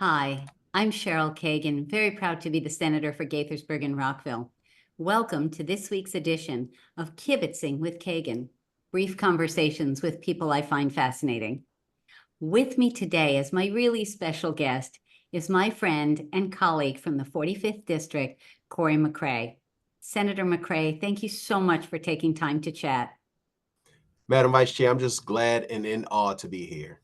Hi, I'm Cheryl Kagan, very proud to be the Senator for Gaithersburg and Rockville. Welcome to this week's edition of Kibbitzing with Kagan, brief conversations with people I find fascinating. With me today as my really special guest is my friend and colleague from the 45th District, Cory McCray. Senator McCray, thank you so much for taking time to chat. Madam Vice Chair, I'm just glad and in awe to be here.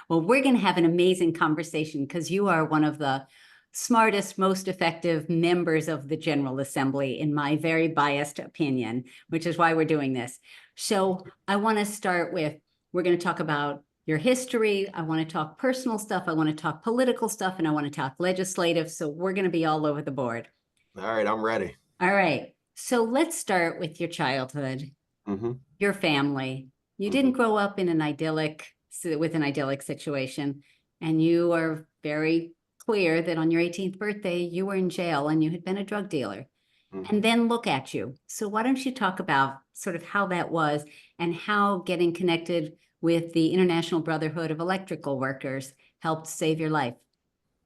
Well, we're going to have an amazing conversation because you are one of the smartest, most effective members of the General Assembly, in my very biased opinion, which is why we're doing this. So I want to start with, we're going to talk about your history. I want to talk personal stuff. I want to talk political stuff, and I want to talk legislative. So we're going to be all over the board. All right, I'm ready. All right. So let's start with your childhood, your family. You didn't grow up in an idyllic situation, and you are very clear that on your 18th birthday you were in jail and you had been a drug dealer. And then look at you. So why don't you talk about sort of how that was and how getting connected with the International Brotherhood of Electrical Workers helped save your life?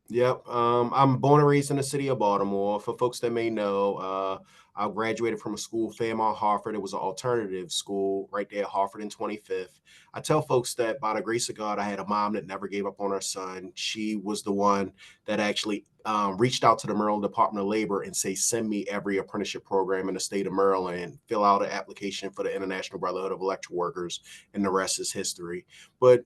Yep. I'm born and raised in the city of Baltimore. For folks that may know, I graduated from a school, Fairmont Harford. It was an alternative school right there at Harford and 25th. I tell folks that by the grace of God, I had a mom that never gave up on her son. She was the one that actually reached out to the Maryland Department of Labor and say, send me every apprenticeship program in the state of Maryland, fill out an application for the International Brotherhood of Electrical Workers, and the rest is history. But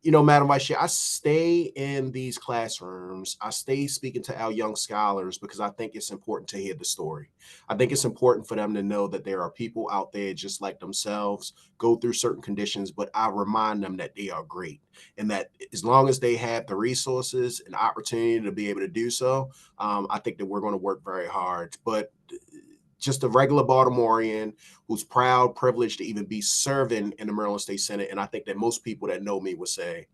Madam Vice Chair, I stay in these classrooms. I stay speaking to our young scholars because I think it's important to hear the story. I think it's important for them to know that there are people out there just like themselves, go through certain conditions, but I remind them that they are great and that as long as they have the resources and opportunity to be able to do so, I think that we're going to work very hard. But just a regular Baltimorean who's proud, privileged to even be serving in the Maryland State Senate. And I think that most people that know me would say,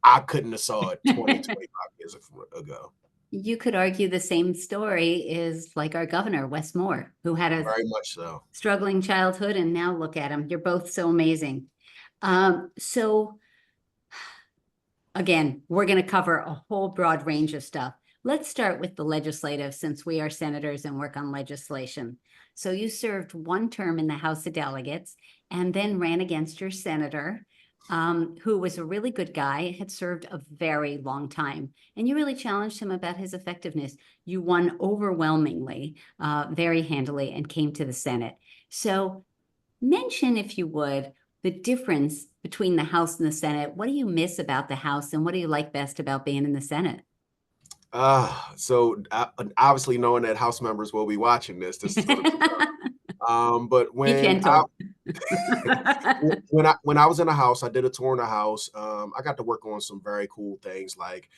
I couldn't have saw it 20, 25 years ago. You could argue the same story is like our governor, Wes Moore, who had a Very much so. struggling childhood, and now look at him. You're both so amazing. So again, we're going to cover a whole broad range of stuff. Let's start with the legislative, since we are senators and work on legislation. So you served one term in the House of Delegates and then ran against your senator, who was a really good guy, had served a very long time. And you really challenged him about his effectiveness. You won overwhelmingly, very handily, and came to the Senate. So mention, if you would, the difference between the House and the Senate. What do you miss about the House, and what do you like best about being in the Senate? So obviously knowing that House members will be watching this is going to be tough. But Be gentle. when I was in the House, I did a tour in the House. I got to work on some very cool things like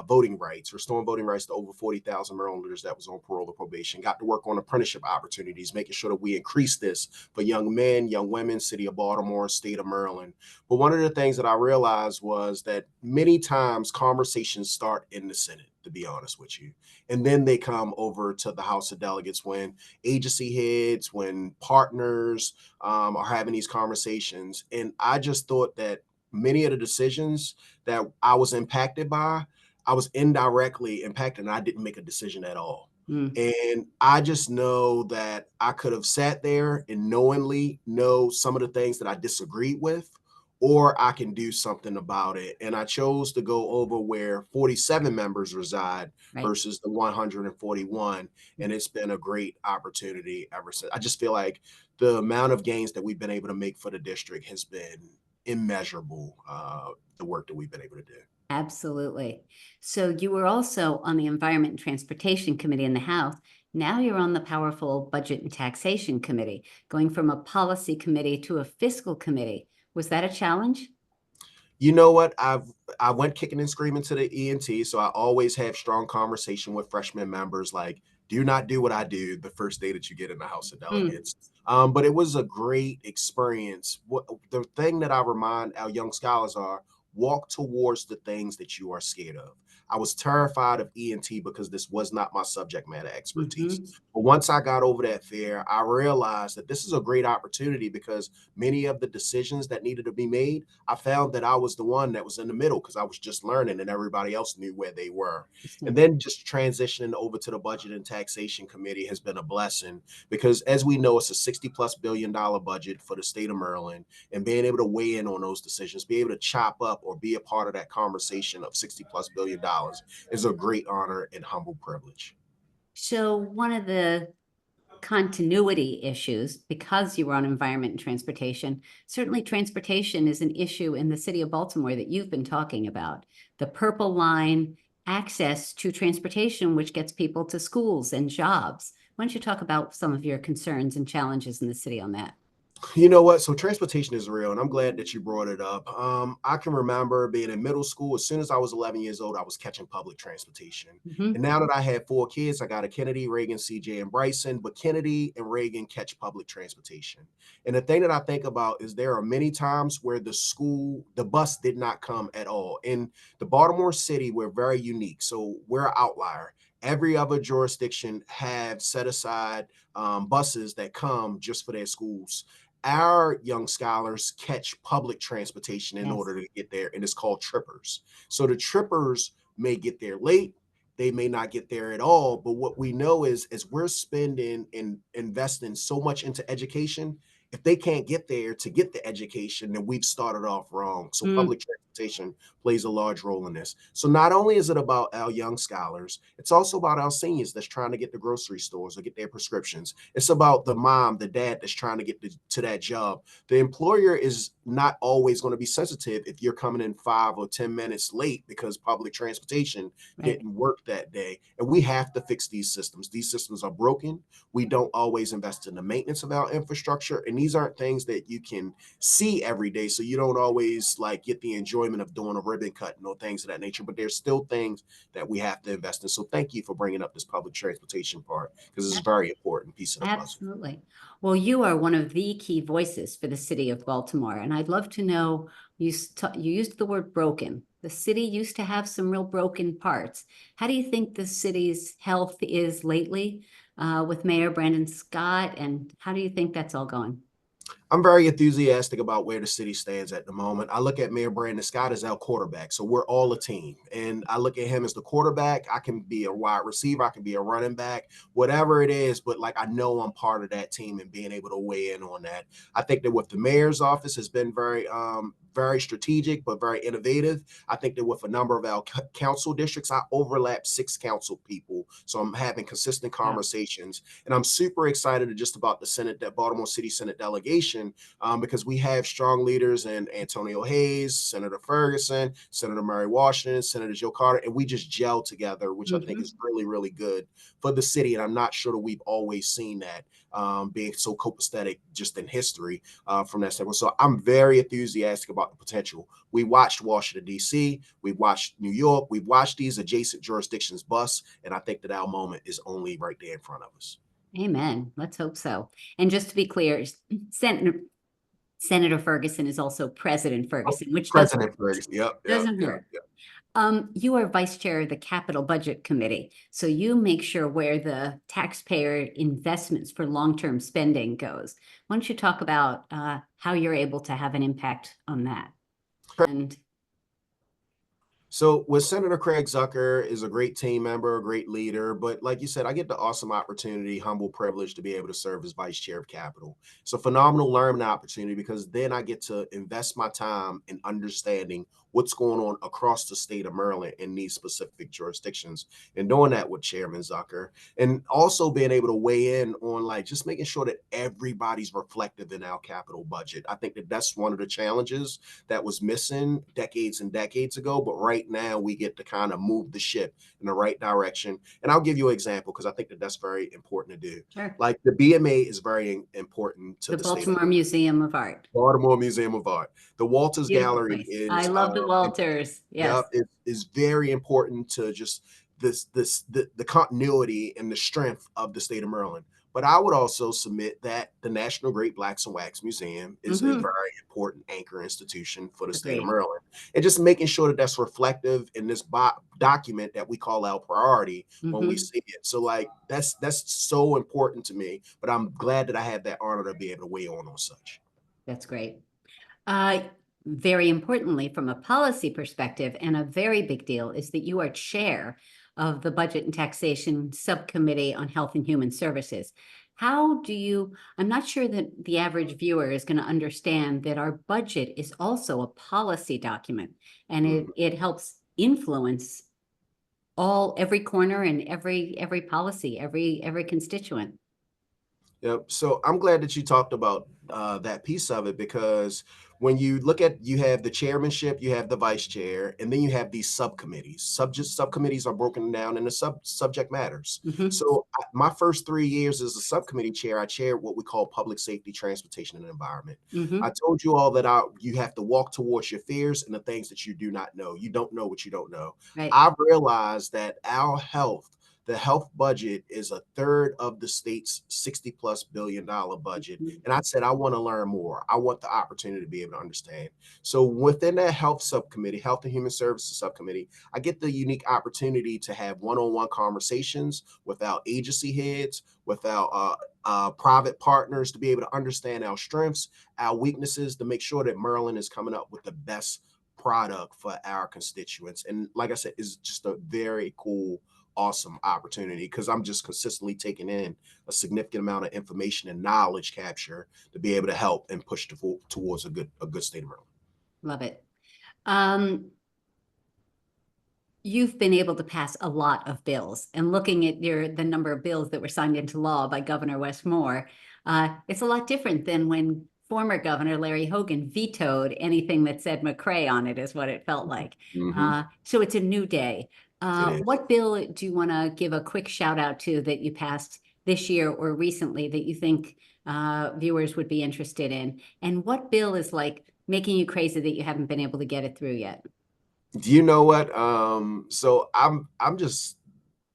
voting rights, restoring voting rights to over 40,000 Marylanders that was on parole or probation. Got to work on apprenticeship opportunities, making sure that we increase this for young men, young women, city of Baltimore, state of Maryland. But one of the things that I realized was that many times conversations start in the Senate, to be honest with you. And then they come over to the House of Delegates when agency heads, when partners are having these conversations. And I just thought that many of the decisions that I was impacted by, I was indirectly impacted and I didn't make a decision at all. And I just know that I could have sat there and knowingly know some of the things that I disagreed with, or I can do something about it. And I chose to go over where 47 members reside versus the 141. And it's been a great opportunity ever since. I just feel like the amount of gains that we've been able to make for the district has been immeasurable, the work that we've been able to do. Absolutely. So you were also on the Environment and Transportation Committee in the House. Now you're on the powerful Budget and Taxation Committee, going from a policy committee to a fiscal committee. Was that a challenge? You know what? I went kicking and screaming to the ENT, so I always have strong conversation with freshman members like, do not do what I do the first day that you get in the House of Delegates. But it was a great experience. The thing that I remind our young scholars are, walk towards the things that you are scared of. I was terrified of ENT because this was not my subject matter expertise. Mhm. But once I got over that fear, I realized that this is a great opportunity because many of the decisions that needed to be made, I found that I was the one that was in the middle because I was just learning and everybody else knew where they were. And Interesting. then just transitioning over to the Budget and Taxation Committee has been a blessing because, as we know, it's a $60+ billion budget for the state of Maryland, and being able to weigh in on those decisions, be able to chop up or be a part of that conversation of $60+ billion is a great honor and humble privilege. So one of the continuity issues, because you were on environment and transportation, certainly transportation is an issue in the city of Baltimore that you've been talking about. The Purple Line, access to transportation, which gets people to schools and jobs. Why don't you talk about some of your concerns and challenges in the city on that? You know what? So transportation is real, and I'm glad that you brought it up. I can remember being in middle school. As soon as I was 11 years old, I was catching public transportation. Mhm. And now that I have 4 kids, I got a Kennedy, Reagan, CJ, and Bryson. But Kennedy and Reagan catch public transportation. And the thing that I think about is there are many times where the bus did not come at all. In the Baltimore City, we're very unique. So we're an outlier. Every other jurisdiction have set aside buses that come just for their schools. Our young scholars catch public transportation in Yes. order to get there, and it's called trippers. So the trippers may get there late, they may not get there at all. But what we know is, as we're spending and investing so much into education, if they can't get there to get the education, then we've started off wrong. So Mm. public transportation plays a large role in this. So not only is it about our young scholars, it's also about our seniors that's trying to get to grocery stores or get their prescriptions. It's about the mom, the dad that's trying to get to that job. The employer is not always going to be sensitive if you're coming in 5 or 10 minutes late because public transportation Right. didn't work that day. And we have to fix these systems. These systems are broken. We don't always invest in the maintenance of our infrastructure. And these aren't things that you can see every day. So you don't always like get the enjoyment of doing a ribbon cutting or things of that nature. But there's still things that we have to invest in. So thank you for bringing up this public transportation part because it's a very important piece of the puzzle. Absolutely. Well, you are one of the key voices for the city of Baltimore, and I'd love to know, you used the word broken. The city used to have some real broken parts. How do you think the city's health is lately, with Mayor Brandon Scott, and how do you think that's all going? I'm very enthusiastic about where the city stands at the moment. I look at Mayor Brandon Scott as our quarterback. So we're all a team. And I look at him as the quarterback. I can be a wide receiver, I can be a running back, whatever it is. But like I know I'm part of that team and being able to weigh in on that. I think that with the mayor's office has been very strategic, but very innovative. I think that with a number of our council districts, I overlap 6 council people. So I'm having consistent Yeah. conversations. And I'm super excited just about the Senate, that Baltimore City Senate delegation, because we have strong leaders in Antonio Hayes, Senator Ferguson, Senator Mary Washington, Senator Joe Carter, and we just gel together, which I think Mhm. is really, really good for the city. And I'm not sure that we've always seen that being so copacetic just in history from that standpoint. So I'm very enthusiastic about the potential. We watched Washington, D.C., we watched New York, we've watched these adjacent jurisdictions bust, and I think that our moment is only right there in front of us. Amen. Let's hope so. And just to be clear, Senator Ferguson is also President Oh, Ferguson, which President Ferguson. Yep, yep, doesn't yep, hurt. yep. You are vice chair of the Capital Budget Committee, so you make sure where the taxpayer investments for long-term spending goes. Why don't you talk about how you're able to have an impact on that? And So with Senator Craig Zucker is a great team member, a great leader, but like you said, I get the awesome opportunity, humble privilege to be able to serve as vice chair of Capital. It's a phenomenal learning opportunity because then I get to invest my time in understanding what's going on across the state of Maryland in these specific jurisdictions and doing that with Chairman Zucker and also being able to weigh in on like just making sure that everybody's reflective in our capital budget. I think that that's one of the challenges that was missing decades and decades ago. But right now, we get to kind of move the ship in the right direction. And I'll give you an example because I think that that's very important to do. sure, Like the BMA is very important to the the state of Baltimore Museum of Art, Baltimore Museum of Art. The Walters beautiful Gallery place. I love the Walters. Yes. is very important to just the continuity and the strength of the state of Maryland. But I would also submit that the National Great Blacks and Wax Museum is a Mm-hmm. very important anchor institution for the state of Agreed. Maryland. and just making sure that that's reflective in this document that we call our priority when we see it. So like that's so important to me, but I'm glad that I had that honor to be able to weigh on such. That's great. Uh, Very importantly, from a policy perspective, and a very big deal, is that you are chair of the Budget and Taxation Subcommittee on Health and Human Services. How do you, I'm not sure that the average viewer is going to understand that our budget is also a policy document, and it helps influence every corner and every policy, every constituent. Yep. So I'm glad that you talked about that piece of it, because when you look at, you have the chairmanship, you have the vice chair, and then you have these subcommittees. Subcommittees are broken down into subject matters. So my first 3 years as a subcommittee chair, I chaired what we call public safety, transportation, and environment. I told you all that you have to walk towards your fears and the things that you do not know. You don't know what you don't know. Right. I've realized that the health budget is a third of the state's $60+ billion budget. And I said, I want to learn more. I want the opportunity to be able to understand. So within that health subcommittee, health and human services subcommittee, I get the unique opportunity to have one-on-one conversations with our agency heads, with our private partners, to be able to understand our strengths, our weaknesses, to make sure that Maryland is coming up with the best product for our constituents. And like I said, it's just a very cool, awesome opportunity, because I'm just consistently taking in a significant amount of information and knowledge capture to be able to help and push towards a good state of Maryland. Love it. You've been able to pass a lot of bills, and looking at the number of bills that were signed into law by Governor Wes Moore, it's a lot different than when former Governor Larry Hogan vetoed anything that said McCray on it, is what it felt like. So it's a new day. What bill do you want to give a quick shout out to that you passed this year or recently that you think viewers would be interested in? And what bill is like making you crazy that you haven't been able to get it through yet? Do you know what? So I'm just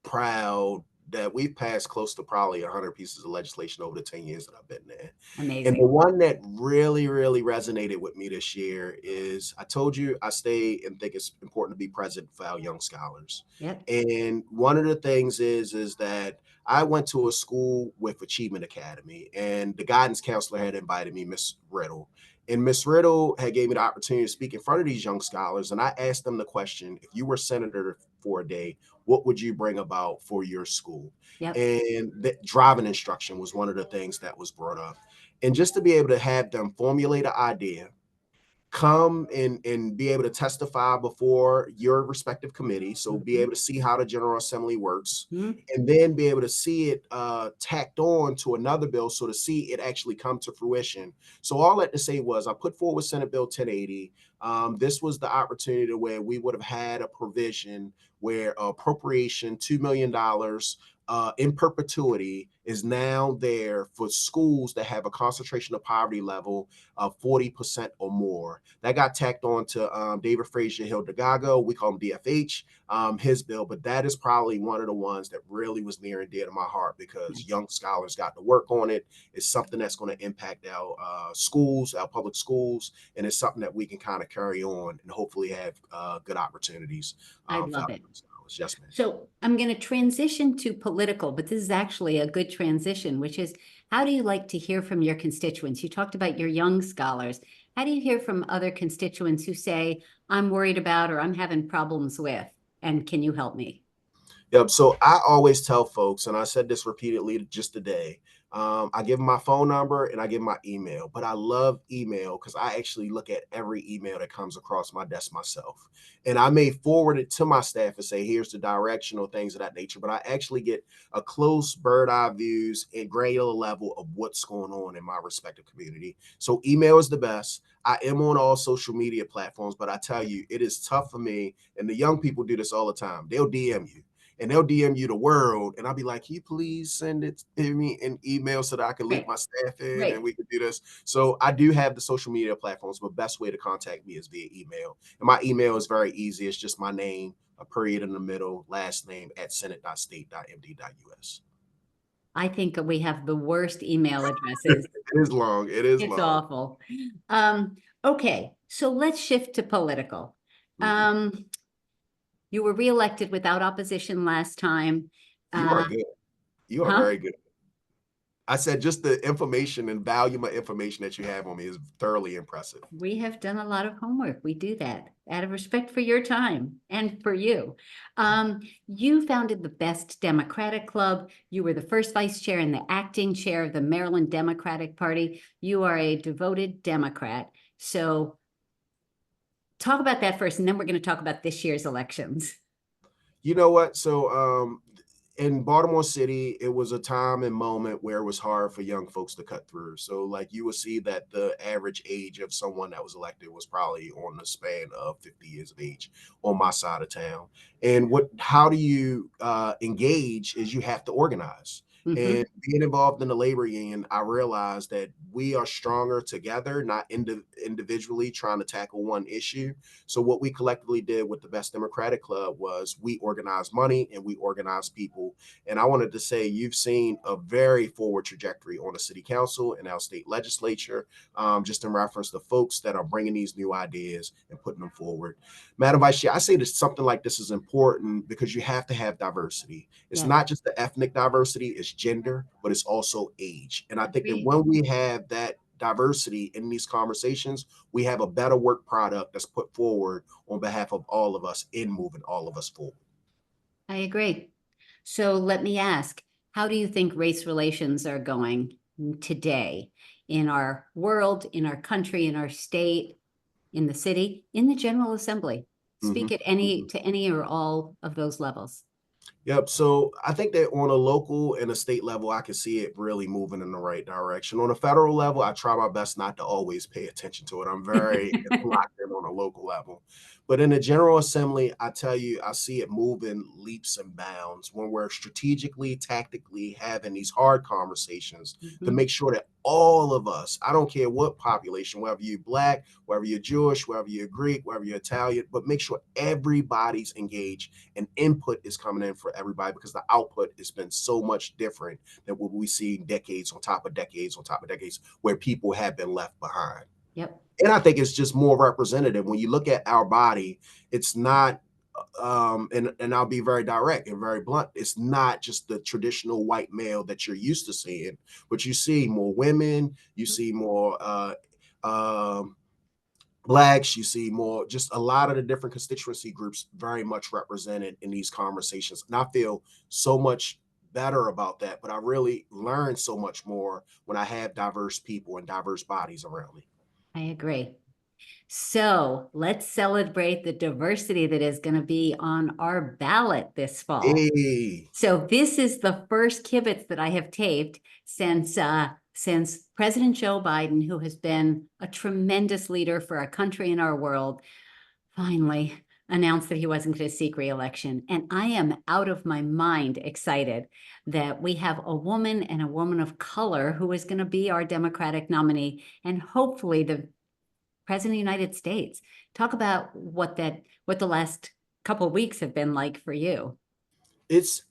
proud that we've passed close to probably 100 pieces of legislation over the 10 years that I've been there. Amazing. And the one that really, really resonated with me this year is, I told you I stay and think it's important to be present for our young scholars. Yep. And one of the things is that I went to a school with Achievement Academy, and the guidance counselor had invited me, Miss Riddle. And Miss Riddle had gave me the opportunity to speak in front of these young scholars. And I asked them the question, if you were senator for a day, what would you bring about for your school? Yep. And the driving instruction was one of the things that was brought up. And just to be able to have them formulate an idea, come and be able to testify before your respective committee. So be able to see how the General Assembly works, and then be able to see it tacked on to another bill, so to see it actually come to fruition. So all that to say was, I put forward Senate Bill 1080. This was the opportunity where we would have had a provision where appropriation $2 million in perpetuity is now there for schools that have a concentration of poverty level of 40% or more. That got tacked on to David Frazier Hildegago. We call him DFH, his bill, but that is probably one of the ones that really was near and dear to my heart, because young scholars got to work on it. It's something that's going to impact our schools, our public schools, and it's something that we can kind of carry on and hopefully have good opportunities. I love it. Yes, ma'am. So I'm going to transition to political, but this is actually a good transition, which is, how do you like to hear from your constituents? You talked about your young scholars. How do you hear from other constituents who say, I'm worried about, or I'm having problems with, and can you help me? Yep. So I always tell folks, and I said this repeatedly just today, I give them my phone number and I give them my email, but I love email because I actually look at every email that comes across my desk myself. And I may forward it to my staff and say, here's the direction or things of that nature, but I actually get a close bird eye views and granular level of what's going on in my respective community. So email is the best. I am on all social media platforms, but I tell you, it is tough for me. And the young people do this all the time. They'll DM you. And they'll DM you the world, and I'll be like, can you please send it to me in email so that I can loop my staff in and we can do this? So I do have the social media platforms, but best way to contact me is via email. And my email is very easy. It's just my name, a period in the middle, last name @senate.state.md.us. I think we have the worst email addresses. It is long. It is It's long. awful. Okay, so let's shift to political. Mhm. Um, you were reelected without opposition last time. You are Uh, good. You are huh? very good. I said just the information and volume of information that you have on me is thoroughly impressive. We have done a lot of homework. We do that out of respect for your time and for you. You founded the Best Democratic Club. You were the first vice chair and the acting chair of the Maryland Democratic Party. You are a devoted Democrat. So talk about that first, and then we're going to talk about this year's elections. You know what? So in Baltimore City, it was a time and moment where it was hard for young folks to cut through. So, like, you will see that the average age of someone that was elected was probably on the span of 50 years of age on my side of town. And how do you engage is you have to organize. And Mhm. being involved in the labor union, I realized that we are stronger together, not individually trying to tackle one issue. So what we collectively did with the Best Democratic Club was we organized money and we organized people. And I wanted to say you've seen a very forward trajectory on the city council and our state legislature, just in reference to folks that are bringing these new ideas and putting them forward. Madam Vice Chair, I say that something like this is important because you have to have diversity. It's Yes. not just the ethnic diversity, it's gender, but it's also age. And I think that Agreed. when we have that diversity in these conversations, we have a better work product that's put forward on behalf of all of us in moving all of us forward. I agree. So let me ask, how do you think race relations are going today in our world, in our country, in our state, in the city, in the General Assembly? Speak Mhm, at any mhm. to any or all of those levels. Yep. So I think that on a local and a state level, I can see it really moving in the right direction. On a federal level, I try my best not to always pay attention to it. I'm very locked in on a local level. But in the General Assembly, I tell you, I see it moving leaps and bounds when we're strategically, tactically having these hard conversations to Mhm. make sure that all of us, I don't care what population, whether you're Black, whether you're Jewish, whether you're Greek, whether you're Italian, but make sure everybody's engaged and input is coming in for everybody because the output has been so much different than what we see decades on top of decades on top of decades where people have been left behind. Yep. And I think it's just more representative. When you look at our body, it's not and I'll be very direct and very blunt. It's not just the traditional white male that you're used to seeing, but you see more women, you see more um Blacks, you see more, just a lot of the different constituency groups very much represented in these conversations. And I feel so much better about that, but I really learn so much more when I have diverse people and diverse bodies around me. I agree. So let's celebrate the diversity that is going to be on our ballot this fall. Hey, So this is the first kibitz that I have taped since President Joe Biden, who has been a tremendous leader for our country and our world, finally announced that he wasn't going to seek reelection. And I am out of my mind excited that we have a woman and a woman of color who is going to be our Democratic nominee and hopefully the President of the United States. Talk about what the last couple of weeks have been like for you. it's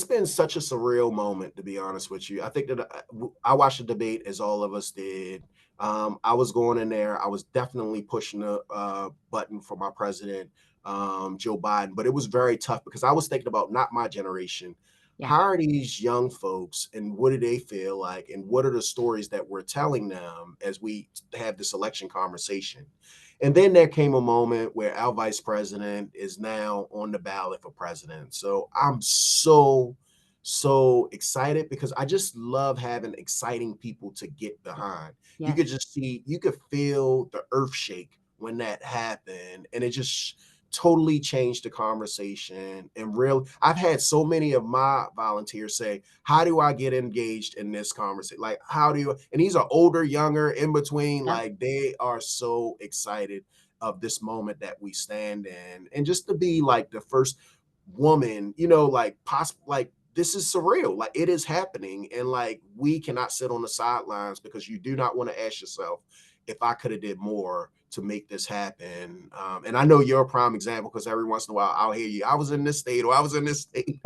been such a surreal moment, to be honest with you. I think that I watched the debate as all of us did. I was going in there. I was definitely pushing the button for my president, Joe Biden, but it was very tough because I was thinking about not my generation. Yeah. How are these young folks, and what do they feel like, and what are the stories that we're telling them as we have this election conversation? And then there came a moment where our vice president is now on the ballot for president. So I'm so excited because I just love having exciting people to get behind. You Yes. could just see, you could feel the earth shake when that happened. And it just totally changed the conversation. And real, I've had so many of my volunteers say, how do I get engaged in this conversation? Like, how do you, and these are older, younger, in between, Yep. like they are so excited of this moment that we stand in. And just to be like the first woman, like possible, like this is surreal. Like it is happening. And like we cannot sit on the sidelines because you do not want to ask yourself if I could have did more to make this happen. And I know you're a prime example because every once in a while I'll hear you, I was in this state or I was in this state.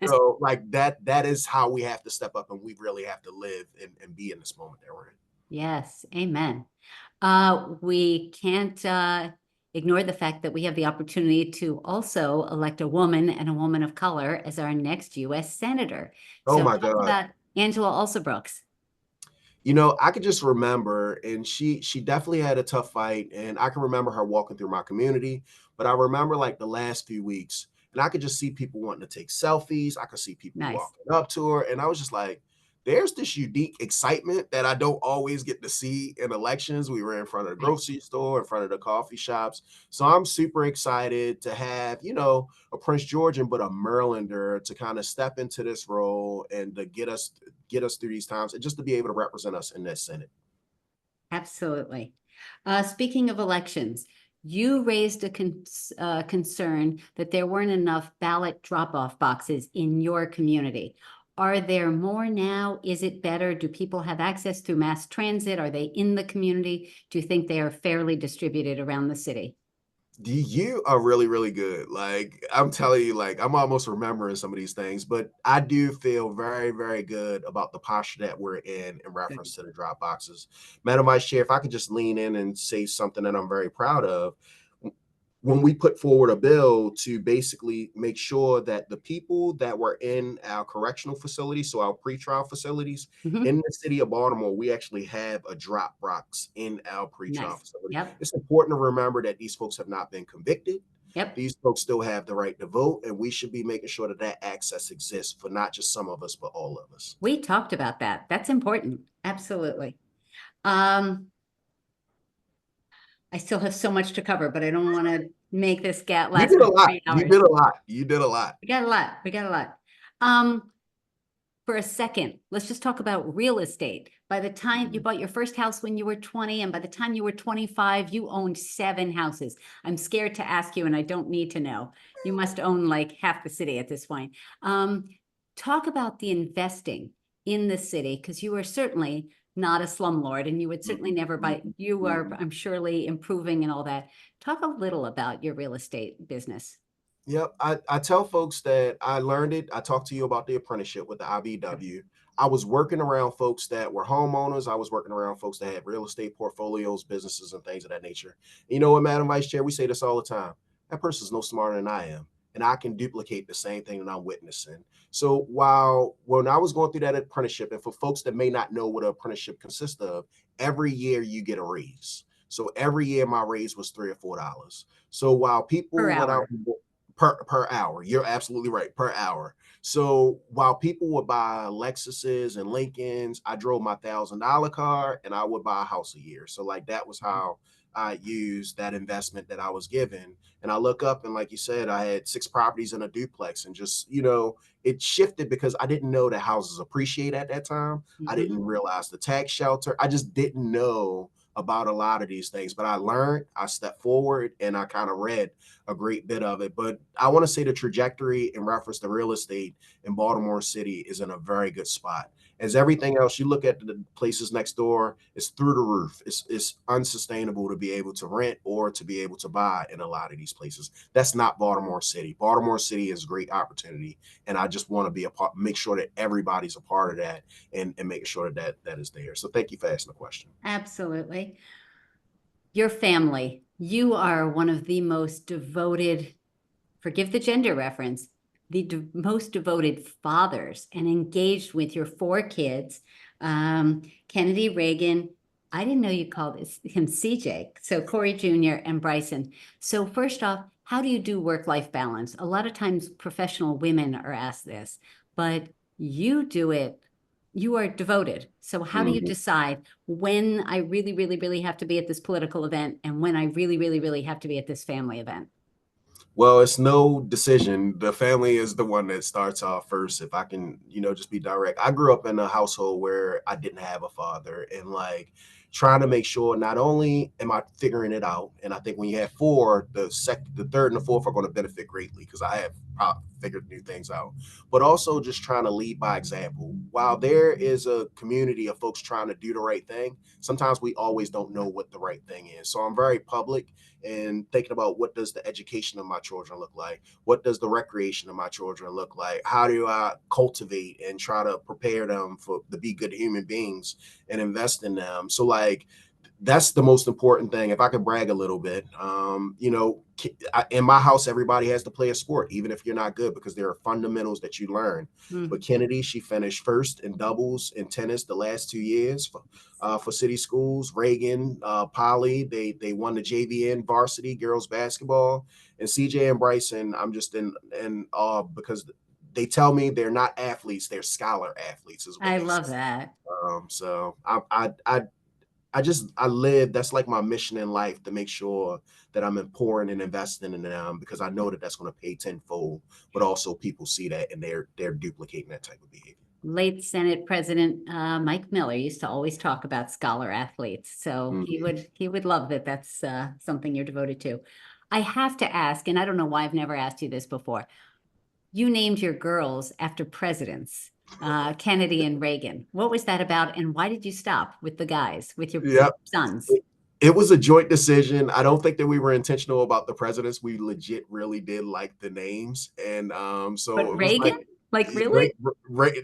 So like that is how we have to step up and we really have to live and be in this moment that we're in. Yes, amen. We can't ignore the fact that we have the opportunity to also elect a woman and a woman of color as our next U.S. Senator. Oh So my talk God. about Angela Alsobrooks. I could just remember, and she definitely had a tough fight, and I can remember her walking through my community. But I remember like the last few weeks, and I could just see people wanting to take selfies. I could see people Nice. walking up to her, and I was just like, there's this unique excitement that I don't always get to see in elections. We were in front of the Right. grocery store, in front of the coffee shops. So I'm super excited to have, a Prince Georgian, but a Marylander to kind of step into this role and to get us through these times and just to be able to represent us in that Senate. Absolutely. Speaking of elections, you raised a concern that there weren't enough ballot drop-off boxes in your community. Are there more now? Is it better? Do people have access through mass transit? Are they in the community? Do you think they are fairly distributed around the city? You are really, really good. Like I'm telling you, like I'm almost remembering some of these things, but I do feel very, very good about the posture that we're in Good. reference to the drop boxes. Madam Vice Chair, if I could just lean in and say something that I'm very proud of, when we put forward a bill to basically make sure that the people that were in our correctional facilities, so our pretrial facilities Mhm. in the city of Baltimore, we actually have a drop box in our pretrial Nice. facility. Yep. It's important to remember that these folks have not been convicted. Yep. These folks still have the right to vote, and we should be making sure that that access exists for not just some of us, but all of us. We talked about that. That's important. Absolutely. Um, I still have so much to cover, but I don't want to make this gap You last did a for lot. three You hours. did a lot. You did a lot. We got a lot. We got a lot. Um, for a second, let's just talk about real estate. By the time you bought your first house when you were 20, and by the time you were 25, you owned 7 houses. I'm scared to ask you, and I don't need to know. You must own like half the city at this point. Um, Talk about the investing in the city, because you are certainly not a slumlord, and you would certainly never buy. You are, I'm surely improving and all that. Talk a little about your real estate business. Yep. I tell folks that I learned it. I talked to you about the apprenticeship with the IBEW. I was working around folks that were homeowners. I was working around folks that had real estate portfolios, businesses, and things of that nature. You know what, Madam Vice Chair? We say this all the time. That person's no smarter than I am. And I can duplicate the same thing that I'm witnessing. So while when I was going through that apprenticeship, and for folks that may not know what an apprenticeship consists of, every year you get a raise. So every year my raise was $3 or $4. So while Per people went out hour. per hour. You're absolutely right, per hour. So while people would buy Lexuses and Lincolns, I drove my $1,000 car and I would buy a house a year. So like that was how I used that investment that I was given. And I look up and like you said, I had 6 properties in a duplex and just, it shifted because I didn't know that houses appreciate at that time. I Mhm. didn't realize the tax shelter. I just didn't know about a lot of these things, but I learned, I stepped forward, and I kind of read a great bit of it. But I want to say the trajectory in reference to real estate in Baltimore City is in a very good spot. As everything else, you look at the places next door, it's through the roof. It's unsustainable to be able to rent or to be able to buy in a lot of these places. That's not Baltimore City. Baltimore City is a great opportunity, and I just want to be a part, make sure that everybody's a part of that, and making sure that is there. So thank you for asking the question. Absolutely. Your family, you are one of the most devoted, forgive the gender reference, the most devoted fathers and engaged with your 4 kids. Kennedy, Reagan, I didn't know you called him CJ. So Cory Jr. and Bryson. So first off, how do you do work-life balance? A lot of times professional women are asked this, but you do it. You are devoted. So how do you Mhm. decide when I really, really, really have to be at this political event and when I really, really, really have to be at this family event? Well, it's no decision. The family is the one that starts off first. If I can, just be direct. I grew up in a household where I didn't have a father. And like, trying to make sure not only am I figuring it out, and I think when you have four, the third and the fourth are going to benefit greatly because I have figured new things out, but also just trying to lead by example. While there is a community of folks trying to do the right thing, sometimes we always don't know what the right thing is. So I'm very public and thinking about what does the education of my children look like? What does the recreation of my children look like? How do I cultivate and try to prepare them to be good human beings and invest in them? So like, that's the most important thing. If I could brag a little bit, in my house, everybody has to play a sport, even if you're not good, because there are fundamentals that you learn. But Kennedy, she finished first in doubles in tennis the last 2 years for city schools. Reagan, Polly, they won the JVN varsity girls basketball. And CJ and Bryson, I'm just in awe because they tell me they're not athletes, they're scholar athletes. Is what I they love say. that. So I live, that's like my mission in life, to make sure that I'm pouring and investing in them, because I know that that's going to pay tenfold, but also people see that and they're duplicating that type of behavior. Late Senate President Mike Miller used to always talk about scholar athletes. So he would love that that's something you're devoted to. I have to ask, and I don't know why I've never asked you this before. You named your girls after presidents, Kennedy and Reagan. What was that about, and why did you stop with the guys, with your Yeah. sons? It was a joint decision. I don't think that we were intentional about the presidents. We legit really did like the names. And so But it was Reagan? Like, really?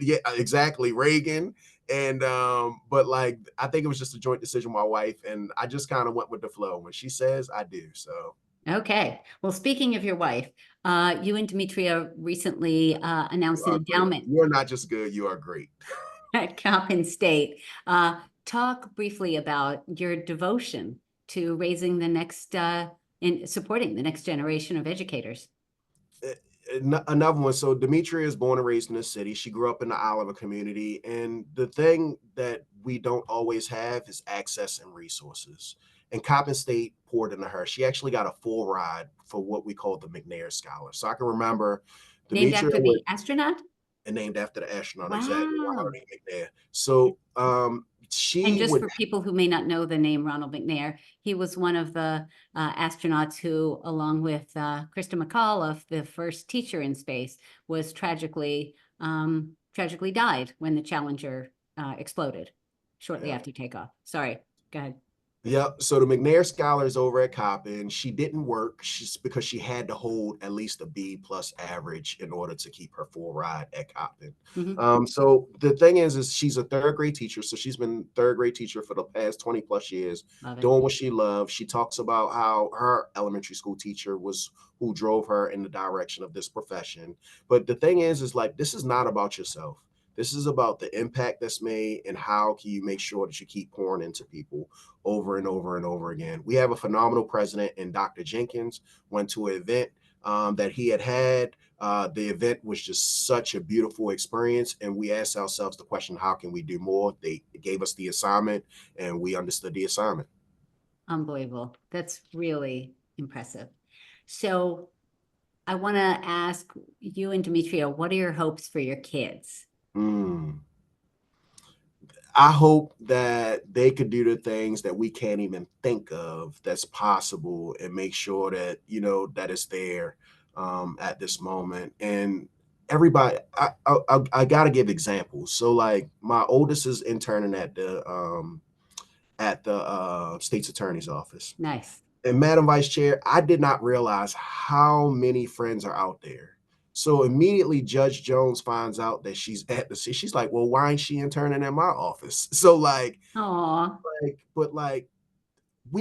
Yeah, exactly, Reagan. And but like, I think it was just a joint decision with my wife, and I just kind of went with the flow. When she says, I do. So Okay. Well, speaking of your wife, you and Demetria recently announced an endowment you are not just good, you are great. at Coppin State. Talk briefly about your devotion to raising the next, in supporting the next generation of educators. Another one. So Demetria is born and raised in the city. She grew up in the Oliver community. And the thing that we don't always have is access and resources. And Coppin State poured into her. She actually got a full ride for what we call the McNair Scholar. So I can remember Named Demetria after the astronaut? and named after the astronaut, exactly, Wow. Ronald McNair. So And she just would, for people who may not know the name Ronald McNair, he was one of the astronauts who, along with Krista McAuliffe, the first teacher in space, was tragically died when the Challenger exploded shortly after takeoff. Sorry, go ahead. yeah. So the McNair Scholar is over at Coppin. She didn't work because she had to hold at least a B plus average in order to keep her full ride at Coppin. So the thing is she's a third grade teacher. So she's been third grade teacher for the past 20 plus years, doing what she loves. She talks about how her elementary school teacher was who drove her in the direction of this profession. But the thing is like, this is not about yourself. This is about the impact that's made and how can you make sure that you keep pouring into people over and over and over again. We have a phenomenal president in Dr. Jenkins. Went to an event that he had. The event was just such a beautiful experience. And we asked ourselves the question, how can we do more? They gave us the assignment and we understood the assignment. Unbelievable. That's really impressive. So I want to ask you and Demetria, what are your hopes for your kids? I hope that they could do the things that we can't even think of that's possible, and make sure that, that it's there at this moment. And everybody, I got to give examples. So like, my oldest is interning at the state's attorney's office. Nice. And Madam Vice Chair, I did not realize how many friends are out there. So immediately Judge Jones finds out that she's at the city. She's like, well, why ain't she interning in my office? So like, we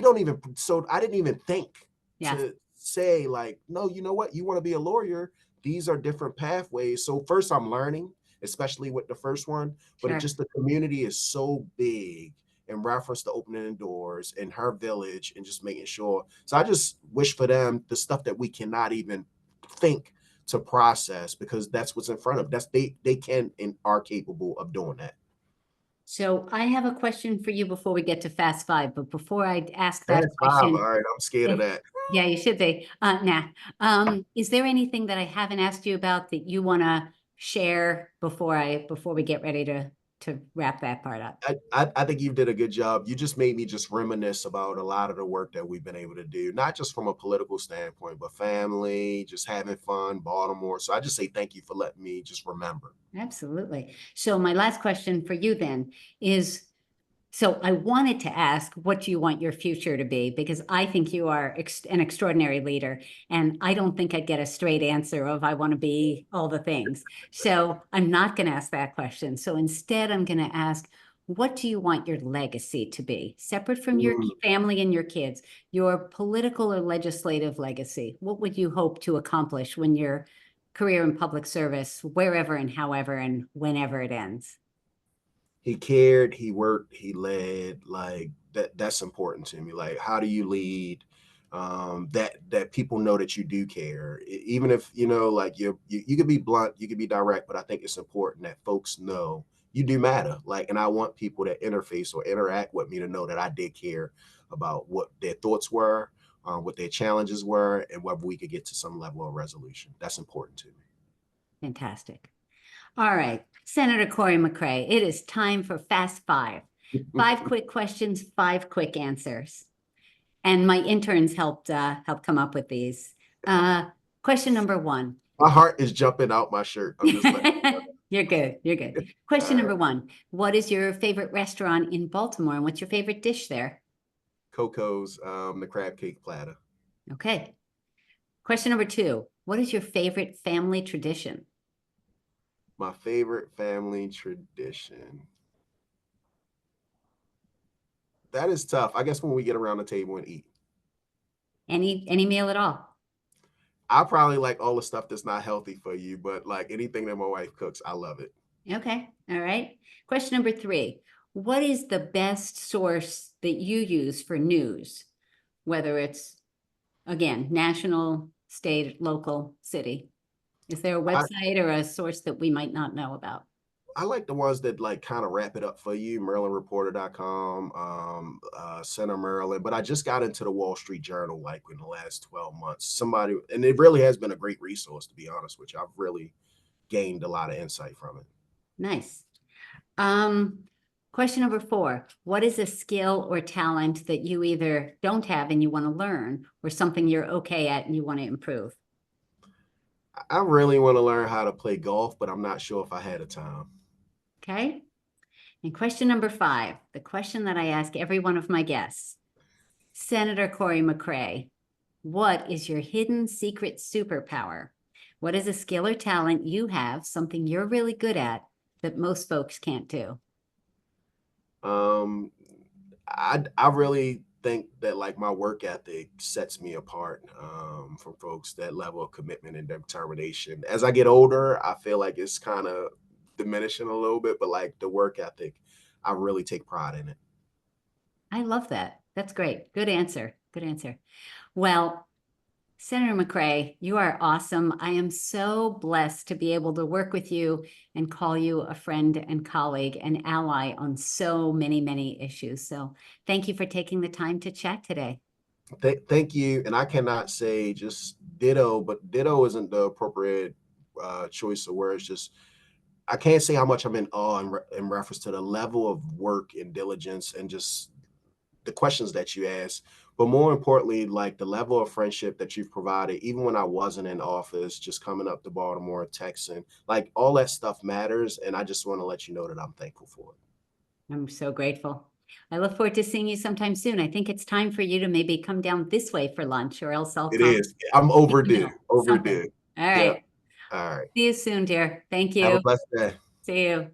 don't even, so I didn't even think to say like, no, you know what? You want to be a lawyer. These are different pathways. So first I'm learning, especially with the first one, but it just, the community is so big in reference to opening doors in her village and just making sure. So I just wish for them the stuff that we cannot even think to process, because that's what's in front of us. They can and are capable of doing that. So I have a question for you before we get to Fast Five, but before I ask that Fast question, Five, all right, I'm scared of that. Yeah, you should be. Is there anything that I haven't asked you about that you want to share before we get ready to to wrap that part up. I think you did a good job. You just made me just reminisce about a lot of the work that we've been able to do, not just from a political standpoint, but family, just having fun, Baltimore. So I just say thank you for letting me just remember. Absolutely. So my last question for you then is, so I wanted to ask, what do you want your future to be? Because I think you are an extraordinary leader, and I don't think I'd get a straight answer of I want to be all the things. So I'm not going to ask that question. So instead, I'm going to ask, what do you want your legacy to be? Separate from your family and your kids, your political or legislative legacy. What would you hope to accomplish when your career in public service, wherever and however and whenever it ends? He cared, he worked, he led. Like that's important to me. Like, how do you lead? That people know that you do care, even if like you could be blunt, you could be direct, but I think it's important that folks know you do matter. Like, and I want people that interface or interact with me to know that I did care about what their thoughts were, what their challenges were, and whether we could get to some level of resolution. That's important to me. Fantastic. All right, Senator Cory McCray, it is time for Fast Five. 5 quick questions, 5 quick answers. And my interns helped come up with these. Question number 1. My heart is jumping out my shirt. I'm just like, You're good. You're good. Question number 1. What is your favorite restaurant in Baltimore, and what's your favorite dish there? Coco's, the crab cake platter. Okay. Question number 2. What is your favorite family tradition? My favorite family tradition. That is tough. I guess when we get around the table and eat. Any meal at all? I probably like all the stuff that's not healthy for you, but like anything that my wife cooks, I love it. Okay. All right. Question number 3. What is the best source that you use for news? Whether it's, again, national, state, local, city. Is there a website or a source that we might not know about? I like the ones that like kind of wrap it up for you, MarylandReporter.com, Center Maryland. But I just got into the Wall Street Journal like in the last 12 months. And it really has been a great resource, to be honest with you. I've really gained a lot of insight from it. Nice. Question number 4. What is a skill or talent that you either don't have and you want to learn, or something you're okay at and you want to improve? I really want to learn how to play golf, but I'm not sure if I had a time. Okay. And question number 5, the question that I ask every one of my guests. Senator Cory McCray, what is your hidden secret superpower? What is a skill or talent you have, something you're really good at that most folks can't do? I really think that like my work ethic sets me apart from folks, that level of commitment and determination. As I get older, I feel like it's kind of diminishing a little bit, but like the work ethic, I really take pride in it. I love that. That's great. Good answer. Good answer. Well, Senator McCray, you are awesome. I am so blessed to be able to work with you and call you a friend and colleague and ally on so many, many issues. So thank you for taking the time to chat today. Thank you. And I cannot say just ditto, but ditto isn't the appropriate choice of words. Just I can't say how much I'm in awe in reference to the level of work and diligence and just the questions that you ask, but more importantly, like the level of friendship that you've provided, even when I wasn't in office, just coming up to Baltimore, texting, like all that stuff matters. And I just want to let you know that I'm thankful for it. I'm so grateful. I look forward to seeing you sometime soon. I think it's time for you to maybe come down this way for lunch, or else I'll It come. is. I'm overdue. Something. Overdue. All right. Yeah. All right. See you soon, dear. Thank Have a you. blessed day. See you.